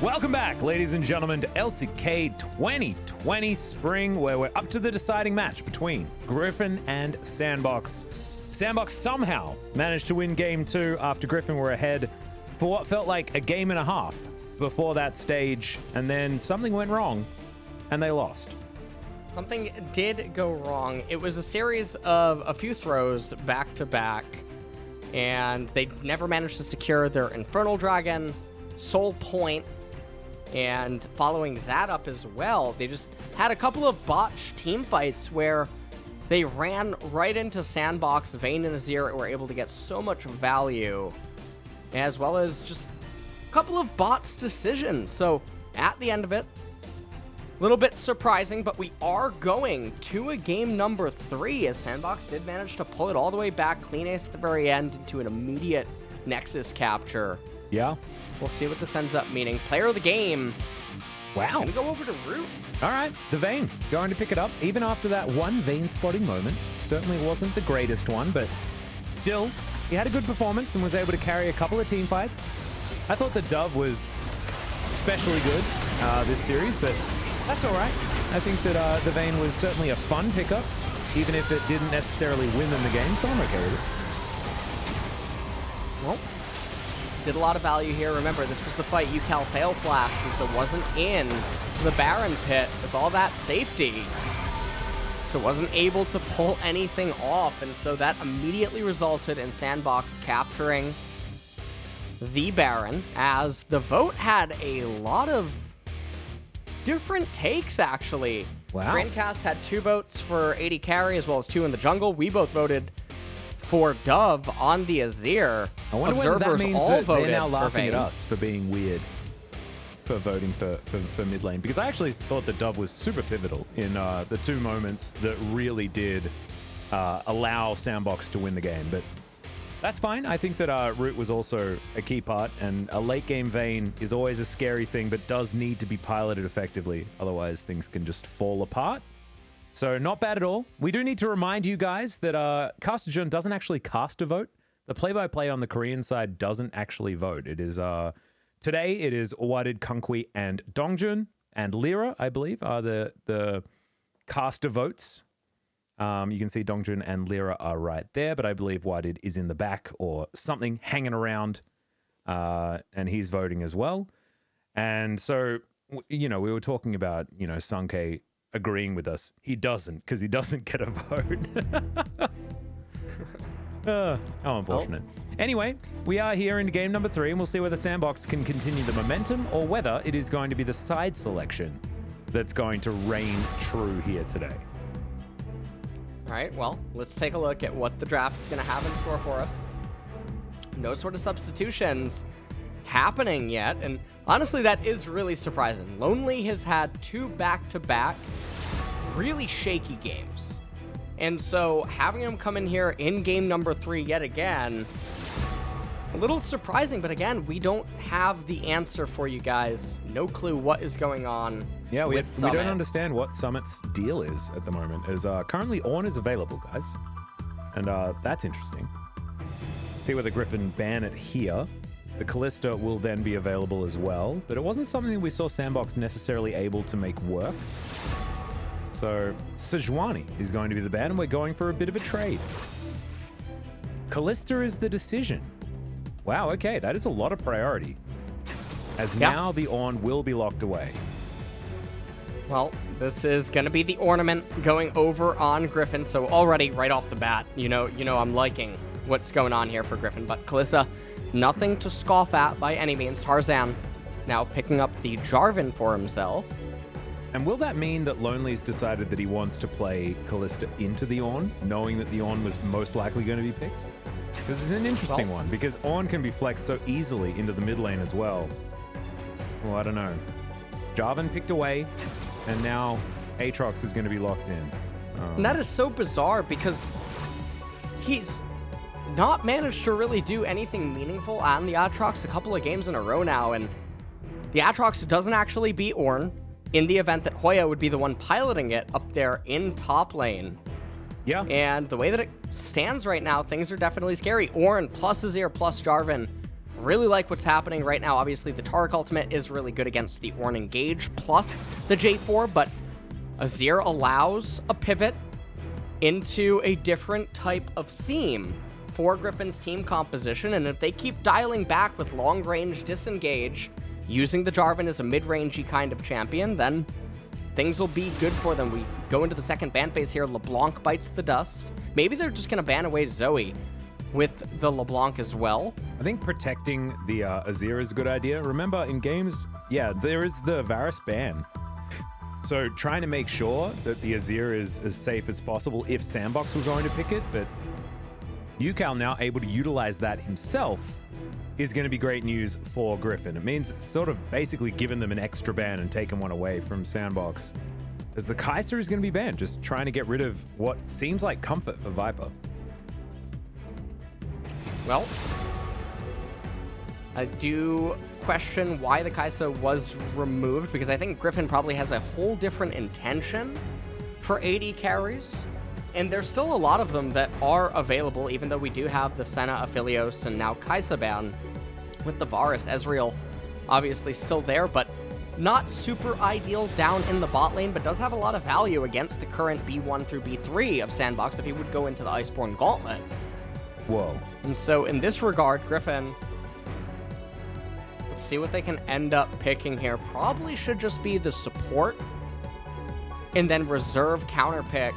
Welcome back, ladies and gentlemen, to LCK 2020 Spring, where we're up to the deciding match between Griffin and SANDBOX. SANDBOX somehow managed to win Game 2 after Griffin were ahead for what felt like a game and a half before that stage, and then something went wrong, and they lost. Something did go wrong. It was a series of a few throws back-to-back, and they never managed to secure their Infernal Dragon, Soul Point, and following that up as well, they just had a couple of botched team fights where they ran right into SANDBOX, Vayne, and Azir, and were able to get so much value, as well as just a couple of bots decisions. So at the end of it, a little bit surprising, but we are going to a game number 3, as SANDBOX did manage to pull it all the way back, clean ace at the very end, into an immediate Nexus capture. Yeah. We'll see what this ends up meaning. Player of the game. Wow. Gonna go over to Root. All right, the Vayne going to pick it up, even after that one Vayne spotting moment. Certainly wasn't the greatest one, but still, he had a good performance and was able to carry a couple of team fights. I thought the Dove was especially good this series, but that's all right. I think that the Vayne was certainly a fun pickup, even if it didn't necessarily win them the game, so I'm okay with it. Well, did a lot of value here. Remember, this was the fight UCal fail flashed, and so wasn't in the Baron pit with all that safety. So wasn't able to pull anything off, and so that immediately resulted in SANDBOX capturing the Baron, as the vote had a lot of different takes, actually. Wow. Grandcast had 2 votes for AD carry, as well as 2 in the jungle. We both voted for Dove on the Azir. I wonder Observers whether that means all that voted they're now for laughing Vayne. at us for being weird for voting for mid lane, because I actually thought the Dove was super pivotal in the 2 moments that really did allow SANDBOX to win the game. But that's fine. I think that Root was also a key part, and a late game Vayne is always a scary thing, but does need to be piloted effectively. Otherwise, things can just fall apart. So not bad at all. We do need to remind you guys that Casterjun doesn't actually cast a vote. The play-by-play on the Korean side doesn't actually vote. It is today it is Wadid, Kunkui, and Dongjun, and Lyra, I believe, are the caster votes. You can see Dongjun and Lyra are right there, but I believe Wadid is in the back or something hanging around, and he's voting as well. And so, you know, we were talking about, you know, Sunke agreeing with us. He doesn't, because he doesn't get a vote. How unfortunate. Anyway, we are here in game number 3, and we'll see whether SANDBOX can continue the momentum or whether it is going to be the side selection that's going to reign true here today. All right, well, let's take a look at what the draft is going to have in store for us. No sort of substitutions happening yet, and honestly, that is really surprising. Lonely has had 2 back-to-back really shaky games, and so having him come in here in game number 3 yet again, a little surprising, but again, we don't have the answer for you guys. No clue what is going on. Yeah, we Summit. don't understand what Summit's deal is at the moment, as currently Ornn is available, guys, and that's interesting. See whether Griffin ban it here. The Callista will then be available as well, but it wasn't something that we saw SANDBOX necessarily able to make work. So Sejuani is going to be the ban, and we're going for a bit of a trade. Callista is the decision. Wow, okay, that is a lot of priority, as now the Ornn will be locked away. Well, this is going to be the ornament going over on Griffin, so already right off the bat, you know I'm liking what's going on here for Griffin, but Kalista, nothing to scoff at by any means. Tarzan now picking up the Jarvan for himself. And will that mean that Lonely's decided that he wants to play Callista into the Ornn, knowing that the Ornn was most likely going to be picked? This is an interesting one, because Ornn can be flexed so easily into the mid lane as well. Well, I don't know. Jarvan picked away, and now Aatrox is going to be locked in. And that is so bizarre, because he's not managed to really do anything meaningful on the Aatrox a couple of games in a row now, and the Aatrox doesn't actually beat Ornn in the event that Hoya would be the one piloting it up there in top lane. Yeah. And the way that it stands right now, things are definitely scary. Ornn plus Azir plus Jarvan Really like what's happening right now. Obviously, the Taric ultimate is really good against the Ornn Engage plus the J4, but Azir allows a pivot into a different type of theme for Griffin's team composition, and if they keep dialing back with long-range disengage, using the Jarvan as a mid-rangey kind of champion, then things will be good for them. We go into the second ban phase here. LeBlanc bites the dust. Maybe they're just going to ban away Zoe with the LeBlanc as well. I think protecting the Azir is a good idea. Remember, in games, yeah, there is the Varus ban. So trying to make sure that the Azir is as safe as possible if SANDBOX were going to pick it, but Yukal now able to utilize that himself is going to be great news for Griffin. It means it's sort of basically given them an extra ban and taken one away from SANDBOX. As the Kai'Sa is going to be banned, just trying to get rid of what seems like comfort for Viper. Well, I do question why the Kai'Sa was removed, because I think Griffin probably has a whole different intention for AD carries. And there's still a lot of them that are available, even though we do have the Senna, Aphelios, and now Kai'Sa ban with the Varus. Ezreal obviously still there, but not super ideal down in the bot lane, but does have a lot of value against the current B1 through B3 of SANDBOX if he would go into the Iceborne Gauntlet. Whoa. And so in this regard, Griffin, let's see what they can end up picking here. Probably should just be the support and then reserve counter pick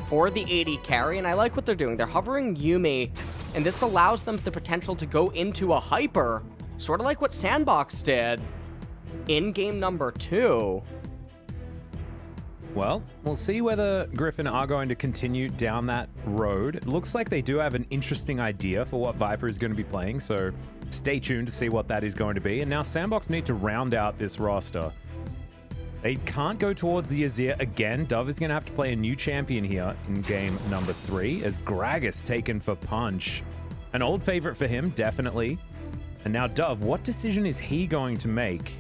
for the AD carry, and I like what they're doing. They're hovering Yuumi, and this allows them the potential to go into a hyper, sort of like what SANDBOX did in game number 2. Well, we'll see whether Griffin are going to continue down that road. It looks like they do have an interesting idea for what Viper is going to be playing, so stay tuned to see what that is going to be. And now SANDBOX need to round out this roster. They can't go towards the Azir again. Dove is going to have to play a new champion here in game number 3 as Gragas taken for Punch. An old favorite for him, definitely. And now Dove, what decision is he going to make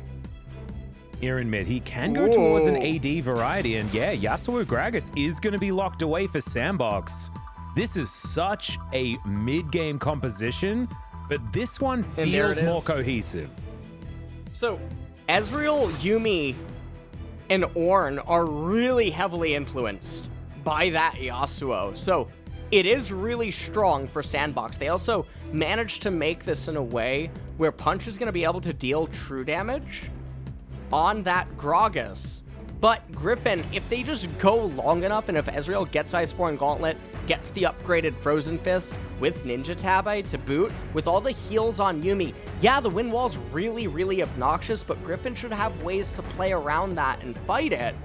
here in mid? He can go towards an AD variety, and yeah, Yasuo Gragas is going to be locked away for SANDBOX. This is such a mid-game composition, but this one feels more cohesive. So, Ezreal, Yuumi, and Ornn are really heavily influenced by that Yasuo. So it is really strong for SANDBOX. They also managed to make this in a way where Punch is going to be able to deal true damage on that Gragas. But Griffin, if they just go long enough, and if Ezreal gets Iceborne Gauntlet, gets the upgraded Frozen Fist with Ninja Tabi to boot, with all the heals on Yuumi, yeah, the win wall's really, really obnoxious, but Griffin should have ways to play around that and fight it.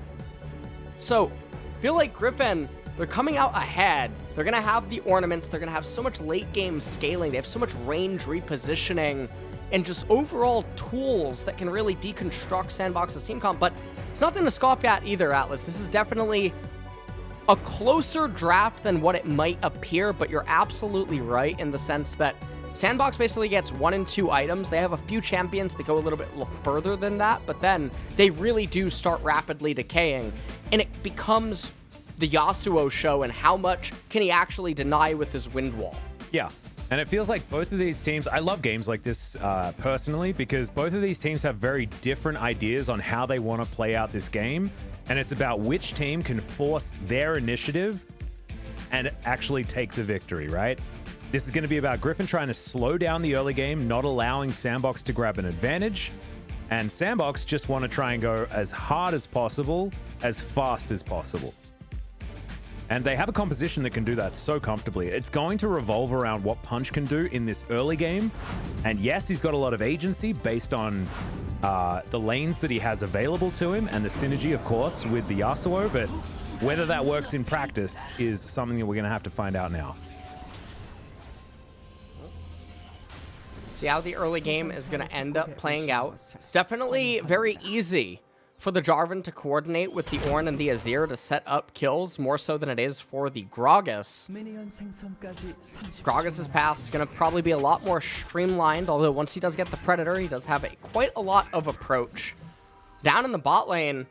So, I feel like Griffin, they're coming out ahead. They're going to have the ornaments. They're going to have so much late game scaling. They have so much range repositioning and just overall tools that can really deconstruct SANDBOX's team comp. But it's nothing to scoff at either, Atlas. This is definitely a closer draft than what it might appear, but you're absolutely right in the sense that SANDBOX basically gets 1 and 2 items. They have a few champions that go a little bit further than that, but then they really do start rapidly decaying, and it becomes the Yasuo show and how much can he actually deny with his wind wall. Yeah. And it feels like both of these teams, I love games like this personally, because both of these teams have very different ideas on how they want to play out this game. And it's about which team can force their initiative and actually take the victory, right? This is going to be about Griffin trying to slow down the early game, not allowing SANDBOX to grab an advantage. And SANDBOX just want to try and go as hard as possible, as fast as possible. And they have a composition that can do that so comfortably. It's going to revolve around what Punch can do in this early game. And yes, he's got a lot of agency based on the lanes that he has available to him and the synergy, of course, with the Yasuo. But whether that works in practice is something that we're going to have to find out now. See how the early game is going to end up playing out. It's definitely very easy for the Jarvan to coordinate with the Ornn and the Azir to set up kills, more so than it is for the Gragas. Gragas' path is going to probably be a lot more streamlined, although once he does get the Predator, he does have quite a lot of approach. Down in the bot lane,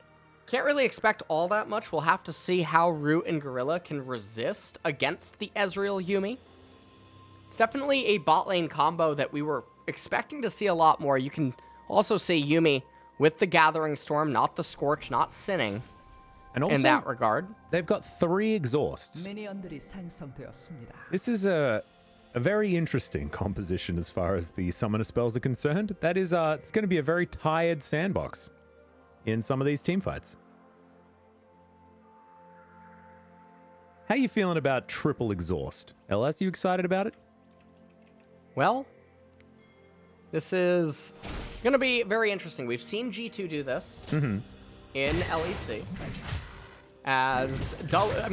can't really expect all that much. We'll have to see how Root and Gorilla can resist against the Ezreal Yuumi. It's definitely a bot lane combo that we were expecting to see a lot more. You can also see Yuumi with the Gathering Storm, not the Scorch, not Sinning. And also, in that regard, they've got 3 exhausts. This is a very interesting composition as far as the summoner spells are concerned. That is, it's going to be a very tired sandbox in some of these team fights. How you feeling about triple exhaust? LS, you excited about it? well, this is going to be very interesting. We've seen G2 do this in LEC.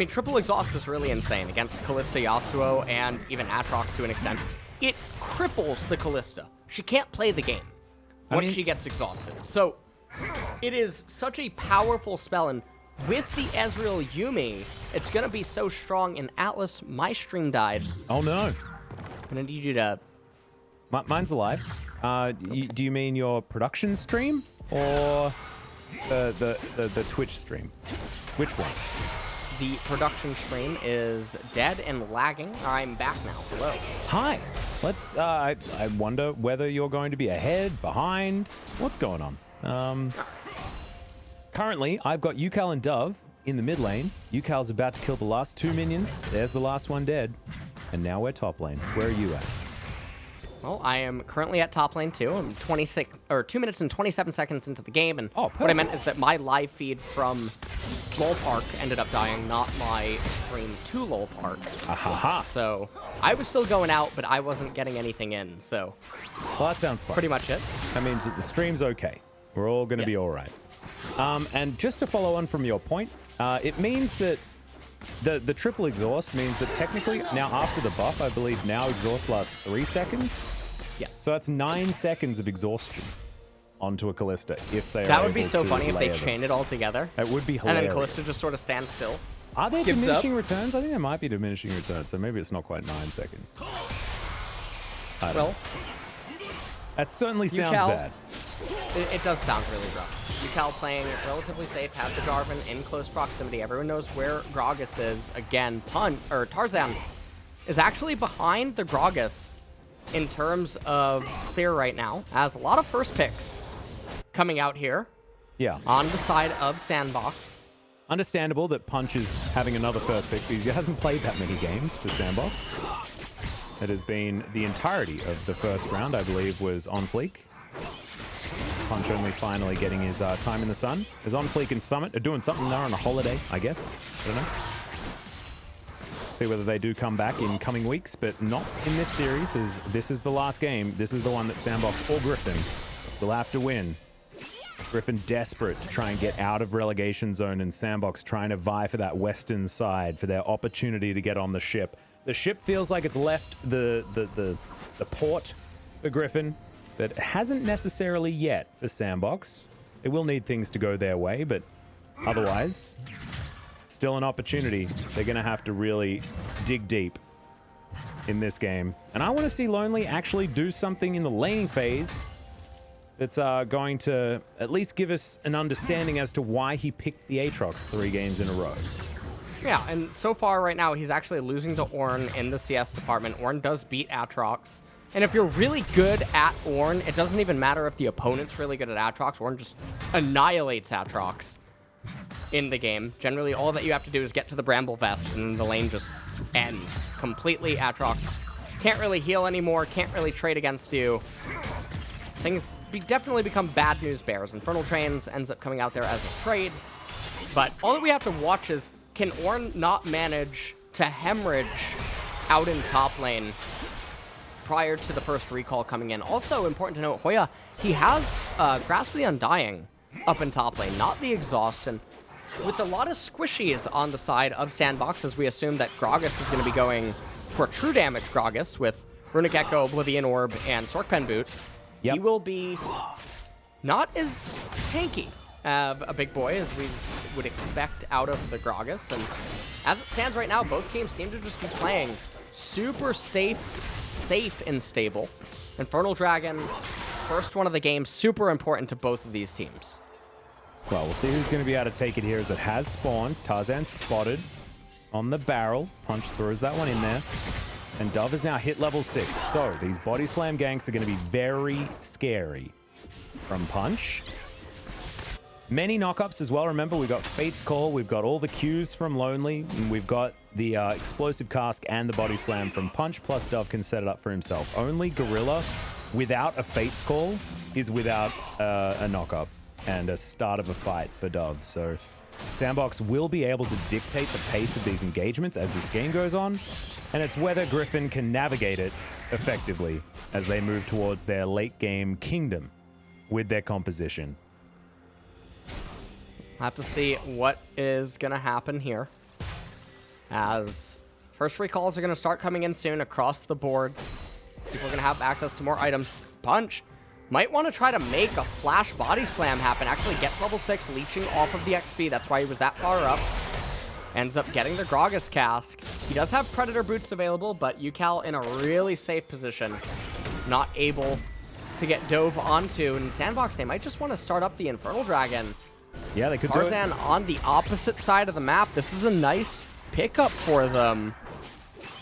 Triple exhaust is really insane against Kalista Yasuo and even Aatrox to an extent. It cripples the Kalista. She can't play the game once she gets exhausted. So it is such a powerful spell, and with the Ezreal Yuumi, it's going to be so strong. And Atlas, my stream died. Oh no. I'm going to need you to... Mine's alive. Do you mean your production stream or the Twitch stream? Which one? The production stream is dead and lagging. I'm back now. Hello. Hi. Let's. I wonder whether you're going to be ahead, behind. What's going on? Currently, I've got Yukal and Dove in the mid lane. Yukal's about to kill the last 2 minions. There's the last one dead. And now we're top lane. Where are you at? Well, I am currently at top lane too. I'm 2 minutes and 27 seconds into the game, and perfect. What I meant is that my live feed from LoL Park ended up dying, not my stream to LoL Park. Ahaha. So I was still going out, but I wasn't getting anything in. So well, that sounds fun. Pretty much it. That means that the stream's okay. We're all going to be all right. And just to follow on from your point, it means that the triple exhaust means that technically now after the buff, I believe now exhaust lasts 3 seconds. Yes. So that's 9 seconds of exhaustion onto a Kalista if they are That would be able so to funny if they layer them. chained it all together. It would be And hilarious. then Kalista just sort of stands still. Are there gives diminishing up. returns? I think there might be diminishing returns, so maybe it's not quite 9 seconds. I don't know. That certainly sounds Yukal, bad. It does sound really rough. Yukal playing relatively safe, has the Jarvan in close proximity. Everyone knows where Gragas is. Again, Tarzan is actually behind the Gragas in terms of clear right now. Has a lot of first picks coming out here. Yeah. On the side of SANDBOX. Understandable that Punch is having another first pick because he hasn't played that many games for SANDBOX. It has been the entirety of the first round, I believe, was on Fleek. Punch only finally getting his time in the sun. Is on Fleek and Summit are doing something there on a holiday, I guess. I don't know. See whether they do come back in coming weeks, but not in this series, as this is the last game. This is the one that SANDBOX or Griffin will have to win. Griffin desperate to try and get out of relegation zone, and SANDBOX trying to vie for that western side for their opportunity to get on the ship. The ship feels like it's left the port for Griffin, but it hasn't necessarily yet for SANDBOX. It will need things to go their way, but otherwise, still an opportunity. They're going to have to really dig deep in this game. And I want to see Lonely actually do something in the laning phase that's going to at least give us an understanding as to why he picked the Aatrox 3 games in a row. Yeah, and so far right now, he's actually losing to Ornn in the CS department. Ornn does beat Aatrox. And if you're really good at Ornn, it doesn't even matter if the opponent's really good at Aatrox. Ornn just annihilates Aatrox in the game. Generally, all that you have to do is get to the Bramble Vest, and then the lane just ends completely. Aatrox can't really heal anymore, can't really trade against you. Things definitely become bad news bears. Infernal Trains ends up coming out there as a trade. But all that we have to watch is, can Ornn not manage to hemorrhage out in top lane prior to the first recall coming in? Also important to note, Hoya, he has Grasp of the Undying up in top lane, not the Exhaust, and with a lot of squishies on the side of SANDBOX, as we assume that Gragas is going to be going for true damage Gragas with Runic Echo, Oblivion Orb, and Sorkpen Boots. He will be not as tanky of a big boy as we would expect out of the Gragas, and as it stands right now, both teams seem to just be playing super safe and stable. Infernal Dragon, first one of the game, super important to both of these teams. Well, we'll see who's going to be able to take it here as it has spawned. Tarzan spotted on the barrel. Punch throws that one in there. And Dove is now hit level 6. So these body slam ganks are going to be very scary. From Punch. Many knockups as well. Remember, we've got Fate's Call. We've got all the Qs from Lonely. And we've got the Explosive Cask and the body slam from Punch. Plus Dove can set it up for himself. Only Gorilla without a Fate's Call is without a knockup and a start of a fight for Dove. So SANDBOX will be able to dictate the pace of these engagements as this game goes on. And it's whether Griffin can navigate it effectively as they move towards their late game kingdom with their composition. We'll have to see what is going to happen here. As first recalls are going to start coming in soon across the board. People are going to have access to more items. Punch might want to try to make a flash body slam happen. Actually gets level 6, leeching off of the XP. That's why he was that far up. Ends up getting the Gragas cask. He does have Predator boots available, but UCal in a really safe position. Not able to get dove onto. And SANDBOX, they might just want to start up the Infernal Dragon. Yeah, they could do it. Tarzan on the opposite side of the map. This is a nice pickup for them.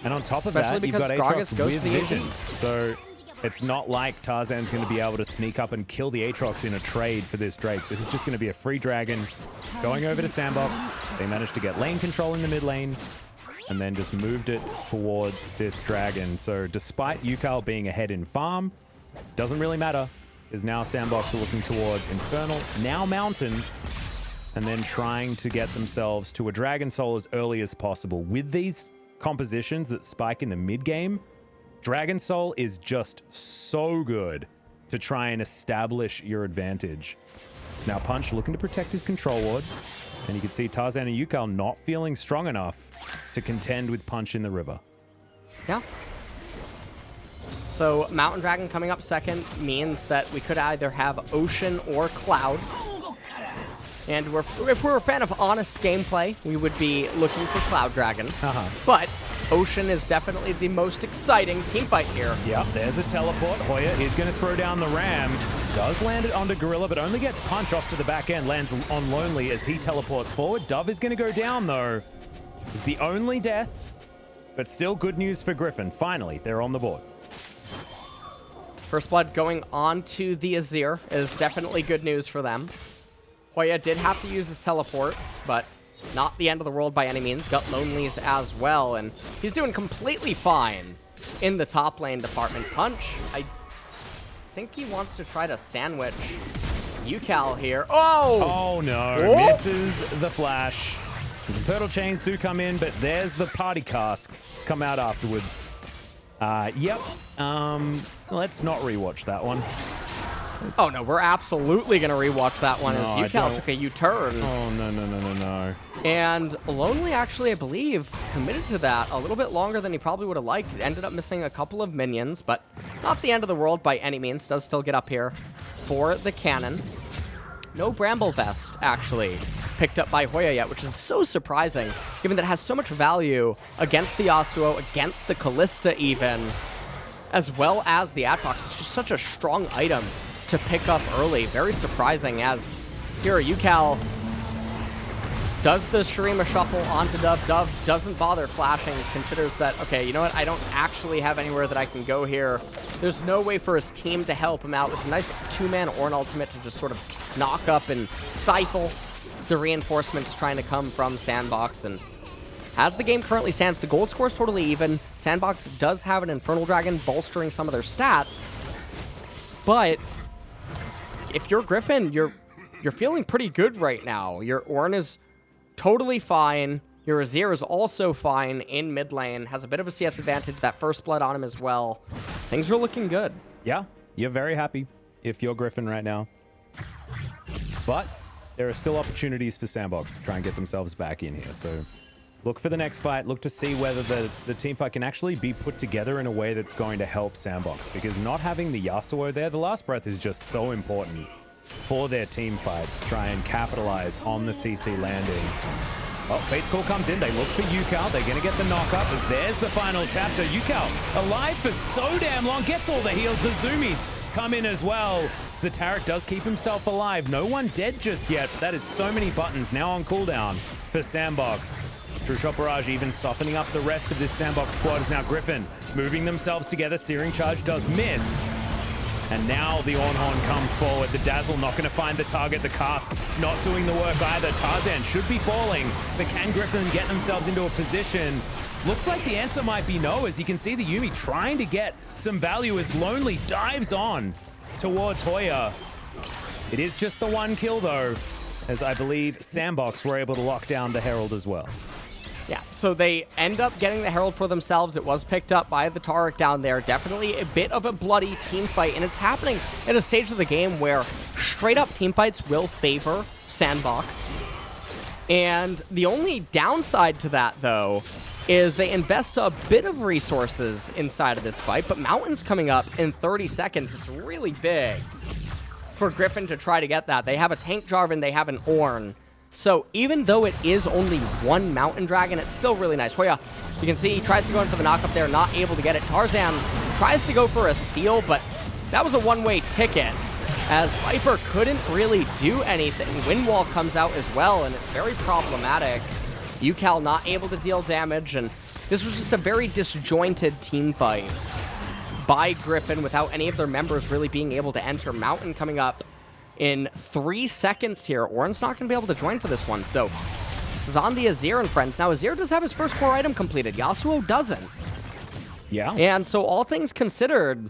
And on top of that, you've got Aatrox with vision. So it's not like Tarzan's going to be able to sneak up and kill the Aatrox in a trade for this Drake. This is just going to be a free dragon going over to SANDBOX. They managed to get lane control in the mid lane and then just moved it towards this dragon. So despite UCal being ahead in farm, doesn't really matter, because now SANDBOX are looking towards Infernal, now Mountain, and then trying to get themselves to a Dragon Soul as early as possible. With these compositions that spike in the mid game, Dragon Soul is just so good to try and establish your advantage. Now Punch looking to protect his control ward, and you can see Tarzan and UCal not feeling strong enough to contend with Punch in the river. Yeah. So Mountain Dragon coming up second means that we could either have Ocean or Cloud. And if we're a fan of honest gameplay, we would be looking for Cloud Dragon. But Ocean is definitely the most exciting teamfight here. Yep, there's a teleport. Hoya is going to throw down the ram. Does land it onto Gorilla, but only gets Punch off to the back end. Lands on Lonely as he teleports forward. Dove is going to go down, though. It's the only death, but still good news for Griffin. Finally, they're on the board. First Blood going on to the Azir is definitely good news for them. Hoya did have to use his teleport, but not the end of the world by any means. Got Lonely's as well, and he's doing completely fine in the top lane department. Punch, I think he wants to try to sandwich UCal here. Oh! Oh no, misses the flash. Some turtle chains do come in, but there's the party cask come out afterwards. Yep. Let's not rewatch that one. Oh no, we're absolutely gonna rewatch that one as UCal took a U-turn. Oh no. And Lonely actually, I believe, committed to that a little bit longer than he probably would have liked. It ended up missing a couple of minions, but not the end of the world by any means. Does still get up here for the cannon. No Bramble Vest, actually, picked up by Hoya yet, which is so surprising, given that it has so much value against the Yasuo, against the Kalista even, as well as the Aatrox. It's just such a strong item to pick up early. Very surprising, as here UCal does the Shurima shuffle onto Dove. Dove doesn't bother flashing, considers that, okay, you know what, I don't actually have anywhere that I can go here. There's no way for his team to help him out. It's a nice two-man Ornn ultimate to just sort of knock up and stifle the reinforcements trying to come from SANDBOX. And as the game currently stands, the gold score is totally even. SANDBOX does have an Infernal Dragon bolstering some of their stats, but if you're Griffin, you're feeling pretty good right now. Your Ornn is totally fine. Your Azir is also fine in mid lane. Has a bit of a CS advantage. That first blood on him as well. Things are looking good. Yeah, you're very happy if you're Griffin right now. But there are still opportunities for SANDBOX to try and get themselves back in here. So look for the next fight. Look to see whether the team fight can actually be put together in a way that's going to help SANDBOX. Because not having the Yasuo there, the last breath is just so important for their team fight to try and capitalize on the CC landing. Oh, Fate's Call comes in. They look for UCal. They're going to get the knock-up as there's the final chapter. UCal alive for so damn long. Gets all the heals. The Zoomies come in as well. The Taric does keep himself alive. No one dead just yet. That is so many buttons now on cooldown for SANDBOX. True Shot Barrage even softening up the rest of this SANDBOX squad is now Griffin moving themselves together. Searing Charge does miss. And now the Ornhorn comes forward. The Dazzle not going to find the target. The Cask not doing the work either. Tarzan should be falling, but can Griffin get themselves into a position? Looks like the answer might be no, as you can see the Yuumi trying to get some value as Lonely dives on towards Hoya. It is just the one kill though, as I believe SANDBOX were able to lock down the Herald as well. Yeah, so they end up getting the Herald for themselves. It was picked up by the Taric down there. Definitely a bit of a bloody team fight, and it's happening at a stage of the game where straight-up team fights will favor SANDBOX. And the only downside to that, though, is they invest a bit of resources inside of this fight, but Mountain's coming up in 30 seconds. It's really big for Griffin to try to get that. They have a Tank Jarvan, they have an Ornn. So even though it is only one Mountain Dragon, it's still really nice. Hoya, you can see he tries to go in for the knock up there, not able to get it. Tarzan tries to go for a steal, but that was a one-way ticket, as Viper couldn't really do anything. Windwall comes out as well, and it's very problematic. UCal not able to deal damage, and this was just a very disjointed team fight by Griffin without any of their members really being able to enter. Mountain coming up in 3 seconds here. Ornn's not going to be able to join for this one, so this is on the Azir and friends. Now, Azir does have his first core item completed. Yasuo doesn't. Yeah. And so all things considered,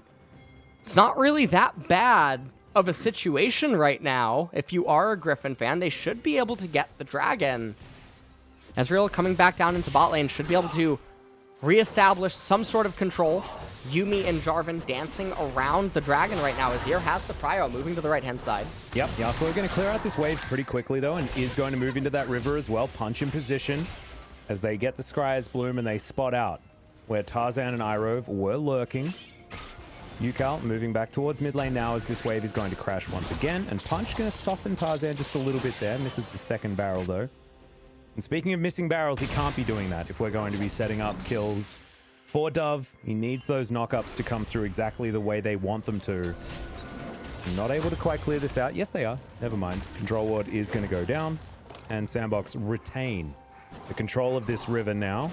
it's not really that bad of a situation right now. If you are a Griffin fan, they should be able to get the dragon. Ezreal coming back down into bot lane should be able to reestablish some sort of control. Yuumi and Jarvan dancing around the dragon right now. Azir has the prio moving to the right-hand side. Yep, Yasuo going to clear out this wave pretty quickly, though, and is going to move into that river as well. Punch in position as they get the Scryer's Bloom and they spot out where Tarzan and Irove were lurking. UCal moving back towards mid lane now as this wave is going to crash once again. And Punch going to soften Tarzan just a little bit there. Misses the second barrel, though. And speaking of missing barrels, he can't be doing that if we're going to be setting up kills for Dove. He needs those knockups to come through exactly the way they want them to. Not able to quite clear this out. Yes, they are. Never mind. Control Ward is going to go down. And SANDBOX retain the control of this river now.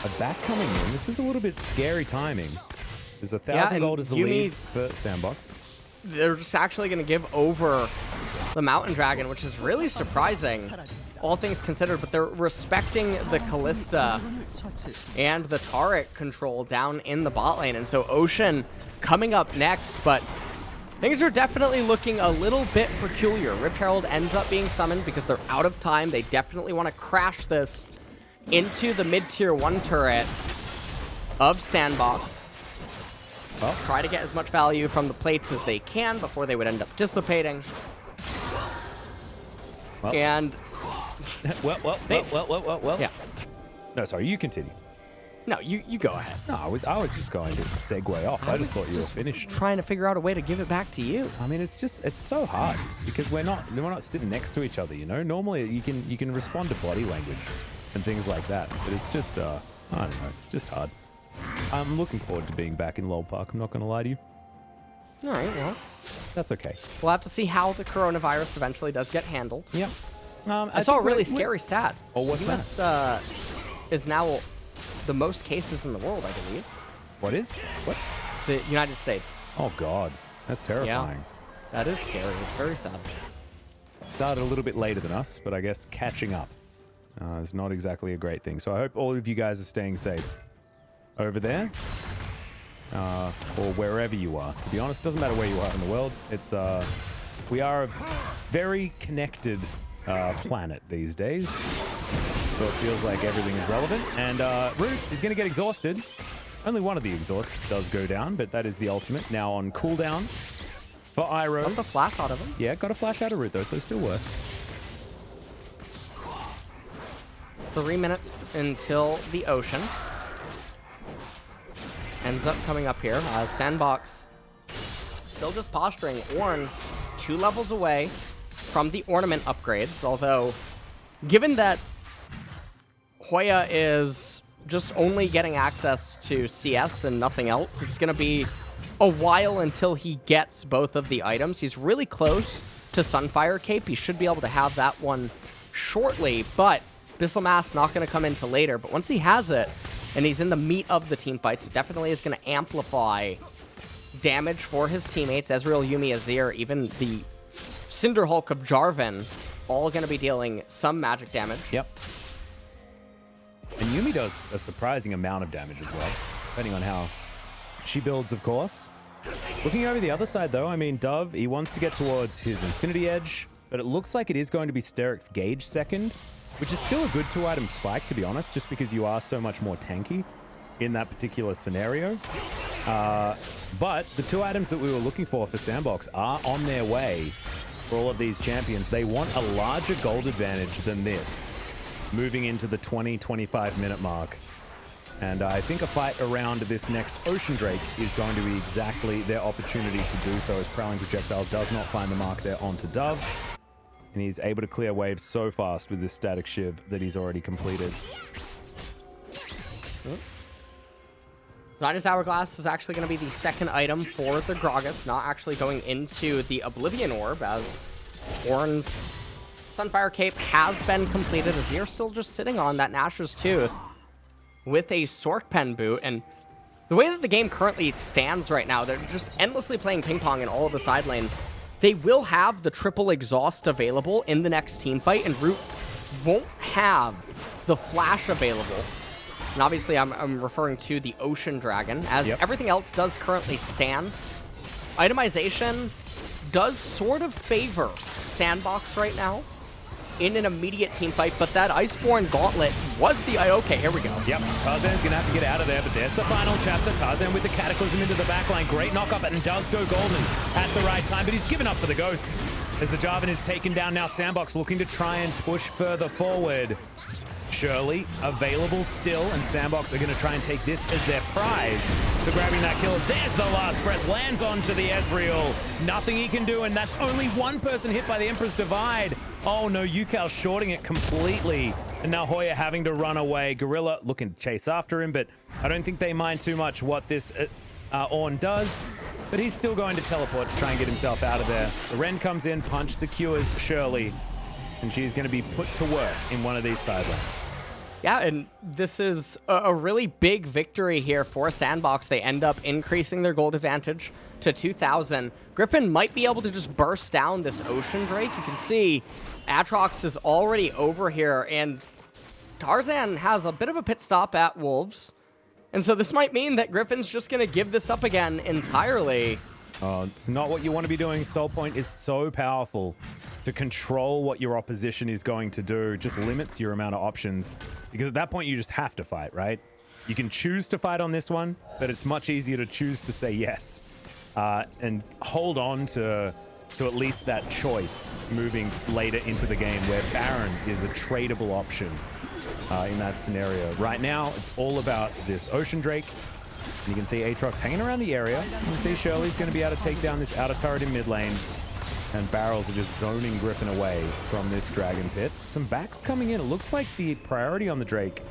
A back coming in. This is a little bit scary timing. There's 1,000 gold as the lead for SANDBOX. They're just actually going to give over the Mountain Dragon, which is really surprising, all things considered, but they're respecting the Kalista and the Taric control down in the bot lane. And so Ocean coming up next, but things are definitely looking a little bit peculiar. Rift Herald ends up being summoned because they're out of time. They definitely want to crash this into the mid-tier 1 turret of SANDBOX. Well, try to get as much value from the plates as they can before they would end up dissipating. Well. And well. Yeah. No, sorry, you continue. No, you go ahead. No, I was just going to segue off. I just thought you were finished. Trying to figure out a way to give it back to you. I mean, it's so hard because we're not sitting next to each other, you know? Normally you can respond to body language and things like that, but it's just I don't know, it's just hard. I'm looking forward to being back in Lol Park, I'm not going to lie to you. All right, well, that's okay. We'll have to see how the coronavirus eventually does get handled. Yeah. I saw a really scary stat. Oh, what's that? Is now the most cases in the world, I believe. What is? What? The United States. Oh, God. That's terrifying. Yeah, that is scary. It's very sad. Started a little bit later than us, but I guess catching up is not exactly a great thing. So I hope all of you guys are staying safe over there. Or wherever you are. To be honest, it doesn't matter where you are in the world. It's we are a very connected planet these days. So it feels like everything is relevant. And Root is going to get exhausted. Only one of the exhausts does go down, but that is the ultimate. Now on cooldown for Iroh. Got the flash out of him. Yeah, got a flash out of Root though, so still worth. 3 minutes until the Ocean ends up coming up here. SANDBOX still just posturing. Ornn 2 levels away from the ornament upgrades, although given that Hoya is just only getting access to CS and nothing else, it's going to be a while until he gets both of the items. He's really close to Sunfire Cape. He should be able to have that one shortly, but Abyssal Mass not going to come into later, but once he has it, and he's in the meat of the team fights, it definitely is going to amplify damage for his teammates. Ezreal, Yuumi, Azir, even the Cinder Hulk of Jarvan, all going to be dealing some magic damage. Yep. And Yuumi does a surprising amount of damage as well, depending on how she builds, of course. Looking over the other side, though, I mean, Dove, he wants to get towards his Infinity Edge, but it looks like it is going to be Steric's Gauge second, which is still a good 2-item spike, to be honest, just because you are so much more tanky in that particular scenario. But the 2 items that we were looking for SANDBOX are on their way for all of these champions. They want a larger gold advantage than this, moving into the 20-25 minute mark. And I think a fight around this next Ocean Drake is going to be exactly their opportunity to do so, as Prowling Projectile does not find the mark there onto Dove. And he's able to clear waves so fast with this Static Shiv that he's already completed. Zionist Hourglass is actually going to be the second item for the Gragas, not actually going into the Oblivion Orb, as Ornn's Sunfire Cape has been completed. Azir still just sitting on that Nashor's Tooth with a Sork Pen boot. And the way that the game currently stands right now, they're just endlessly playing ping pong in all of the side lanes. They will have the triple exhaust available in the next team fight, and Root won't have the flash available. And obviously, I'm referring to the Ocean Dragon, as everything else does currently stand. Itemization does sort of favor SANDBOX right now in an immediate team fight, but that Iceborne Gauntlet was the... Okay, here we go. Yep, Tarzan's going to have to get out of there, but there's the final chapter. Tarzan with the Cataclysm into the backline. Great knock-up, and does go golden at the right time, but he's given up for the Ghost. As the Jarvan is taken down now, SANDBOX looking to try and push further forward. Shirley available still, and SANDBOX are going to try and take this as their prize for grabbing that kill. There's the last breath, lands onto the Ezreal. Nothing he can do, and that's only one person hit by the Emperor's Divide. Oh no, Yukal shorting it completely, and now Hoya having to run away. Gorilla looking to chase after him, but I don't think they mind too much what this Ornn does, but he's still going to teleport to try and get himself out of there. The Ren comes in, punch secures Shirley, and she's going to be put to work in one of these side lanes. Yeah, and this is a really big victory here for SANDBOX. They end up increasing their gold advantage to 2,000. Griffin might be able to just burst down this Ocean Drake. You can see Aatrox is already over here, and Tarzan has a bit of a pit stop at Wolves. And so this might mean that Griffin's just going to give this up again entirely. It's not what you want to be doing. Soul Point is so powerful to control what your opposition is going to do. Just limits your amount of options, because at that point you just have to fight, right? You can choose to fight on this one, but it's much easier to choose to say yes and hold on to at least that choice moving later into the game, where Baron is a tradable option in that scenario. Right now, it's all about this Ocean Drake. You can see Aatrox hanging around the area. You can see Shirley's going to be able to take down this outer turret in mid lane. And Barrels are just zoning Griffin away from this Dragon Pit. Some backs coming in. It looks like the priority on the Drake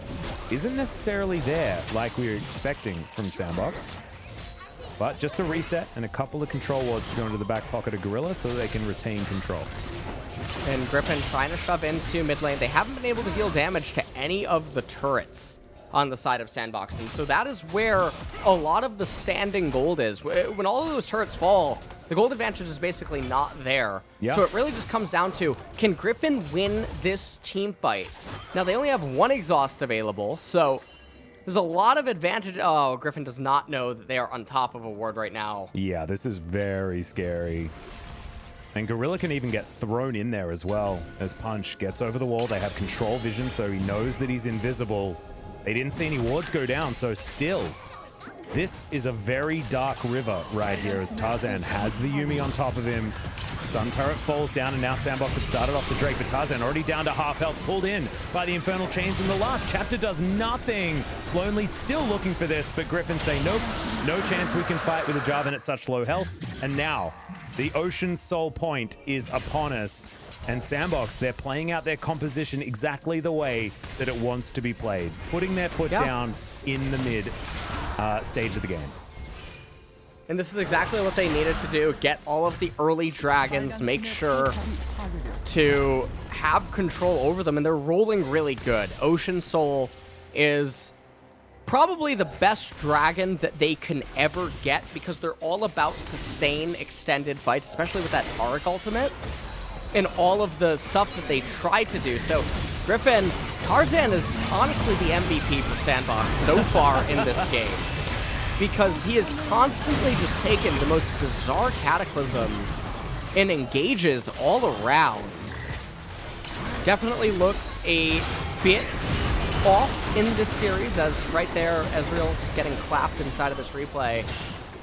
isn't necessarily there like we were expecting from SANDBOX. But just a reset and a couple of control wards to go into the back pocket of Gorilla so that they can retain control. And Griffin trying to shove into mid lane. They haven't been able to deal damage to any of the turrets on the side of SANDBOX. And so that is where a lot of the standing gold is. When all of those turrets fall, the gold advantage is basically not there. Yeah. So it really just comes down to, can Griffin win this team fight? Now, they only have one exhaust available, so there's a lot of advantage. Oh, Griffin does not know that they are on top of a ward right now. Yeah, this is very scary. And Gorilla can even get thrown in there as well as Punch gets over the wall. They have control vision, so he knows that he's invisible. They didn't see any wards go down, so still, this is a very dark river right here as Tarzan has the Yuumi on top of him. Sun turret falls down, and now SANDBOX have started off the Drake, but Tarzan already down to half health, pulled in by the Infernal Chains, and the last chapter does nothing. Lonely still looking for this, but Griffin say, nope, no chance we can fight with a Jarvan at such low health. And now, the Ocean Soul Point is upon us. And SANDBOX, they're playing out their composition exactly the way that it wants to be played. Putting their foot down in the mid stage of the game. And this is exactly what they needed to do. Get all of the early dragons, make sure to have control over them, and they're rolling really good. Ocean Soul is probably the best dragon that they can ever get because they're all about sustain extended fights, especially with that Taric ultimate and all of the stuff that they try to do. So Griffin, Tarzan is honestly the MVP for SANDBOX so far in this game, because he has constantly just taken the most bizarre cataclysms and engages all around. Definitely looks a bit off in this series, as right there, Ezreal just getting clapped inside of this replay.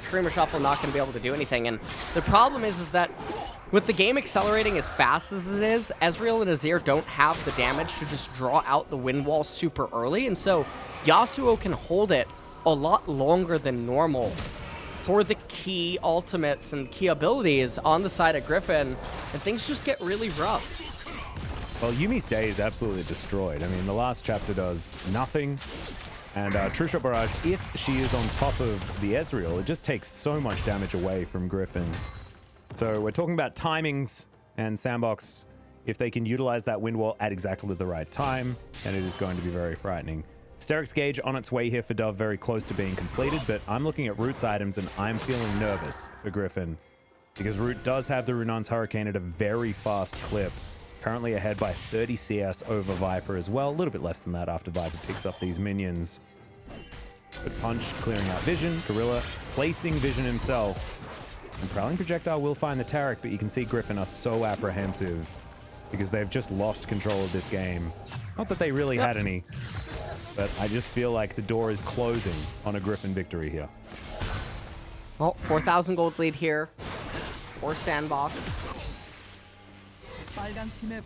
Streamer Shuffle not going to be able to do anything, and the problem is that with the game accelerating as fast as it is, Ezreal and Azir don't have the damage to just draw out the wind wall super early, and so Yasuo can hold it a lot longer than normal for the key ultimates and key abilities on the side of Griffin, and things just get really rough. Well, Yumi's day is absolutely destroyed. I mean, the last chapter does nothing, and True Shot Barrage, if she is on top of the Ezreal, it just takes so much damage away from Griffin. So we're talking about timings, and SANDBOX, if they can utilize that wind wall at exactly the right time, then it is going to be very frightening. Steric's Gauge on its way here for Dove, very close to being completed, but I'm looking at Root's items and I'm feeling nervous for Griffin, because Root does have the Runon's Hurricane at a very fast clip, currently ahead by 30 CS over Viper as well, a little bit less than that after Viper picks up these minions. But Punch clearing out Vision, Gorilla placing Vision himself, and Prowling Projectile will find the Taric, but you can see Griffin are so apprehensive because they've just lost control of this game. Not that they really had any, but I just feel like the door is closing on a Griffin victory here. Well, 4,000 gold lead here for SANDBOX.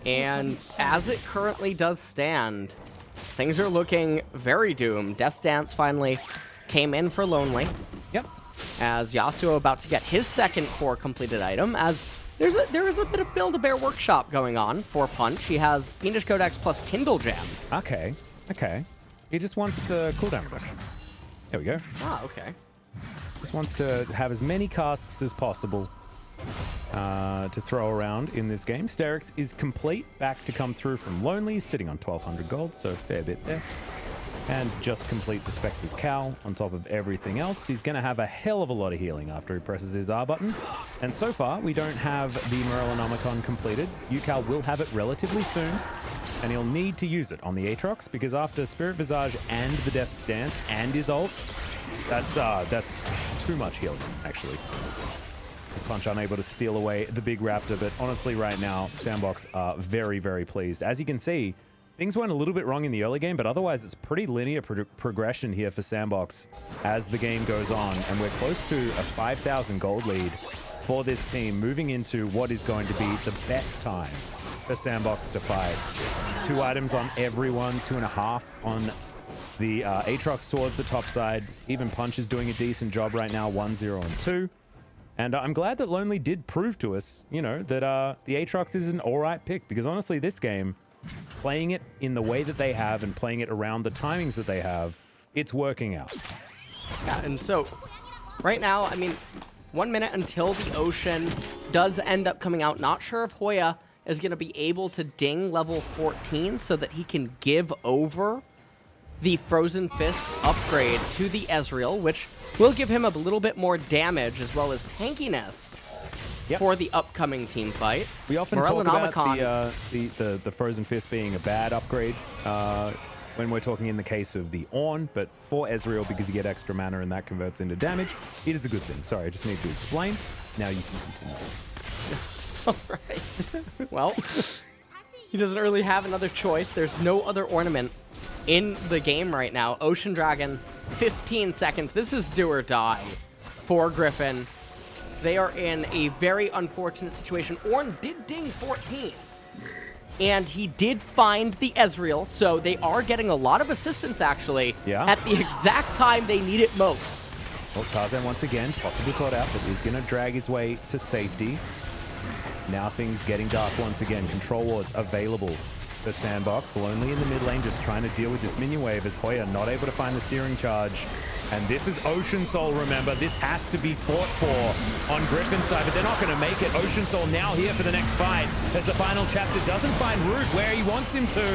And as it currently does stand, things are looking very doomed. Death's Dance finally came in for Lonely. Yep. As Yasuo about to get his second core completed item, as there is a bit of Build-A-Bear Workshop going on for Punch. He has Fiendish Codex plus Kindle Gem. Okay. He just wants the cooldown reduction. There we go. Ah, okay. Just wants to have as many casks as possible to throw around in this game. Sterix is complete, back to come through from Lonely, sitting on 1,200 gold, so a fair bit there. And just completes the Spectre's Cowl on top of everything else. He's going to have a hell of a lot of healing after he presses his R button. And so far, we don't have the Morellonomicon completed. UCal will have it relatively soon, and he'll need to use it on the Aatrox, because after Spirit Visage and the Death's Dance and his ult, that's too much healing, actually. This Punch unable to steal away the big Raptor, but honestly right now, SANDBOX are very, very pleased. As you can see, things went a little bit wrong in the early game, but otherwise it's pretty linear progression here for SANDBOX as the game goes on, and we're close to a 5,000 gold lead for this team, moving into what is going to be the best time for SANDBOX to fight. 2 items on everyone, 2.5 on the Aatrox towards the top side. Even Punch is doing a decent job right now, 1, 0, and 2. And I'm glad that Lonely did prove to us, you know, that the Aatrox is an alright pick, because honestly this game, playing it in the way that they have and playing it around the timings that they have, it's working out. Yeah, and so right now, I mean, 1 minute until the Ocean does end up coming out. Not sure if Hoya is going to be able to ding level 14 so that he can give over the Frozen Fist upgrade to the Ezreal, which will give him a little bit more damage as well as tankiness. Yep. For the upcoming team fight. We often talk about the Frozen Fist being a bad upgrade when we're talking in the case of the Ornn, but for Ezreal, because you get extra mana and that converts into damage, it is a good thing. Sorry, I just need to explain. Now you can continue. All right. Well, he doesn't really have another choice. There's no other ornament in the game right now. Ocean Dragon, 15 seconds. This is do or die for Griffin. They are in a very unfortunate situation. Ornn did ding 14. And he did find the Ezreal, so they are getting a lot of assistance, actually, at the exact time they need it most. Well, Tarzan, once again, possibly caught out, but he's going to drag his way to safety. Now things getting dark once again. Control wards available for SANDBOX. Lonely in the mid lane, just trying to deal with this minion wave as Hoya not able to find the Searing Charge. And this is Ocean Soul, remember. This has to be fought for on Griffin's side, but they're not going to make it. Ocean Soul now here for the next fight as the final chapter doesn't find Root where he wants him to.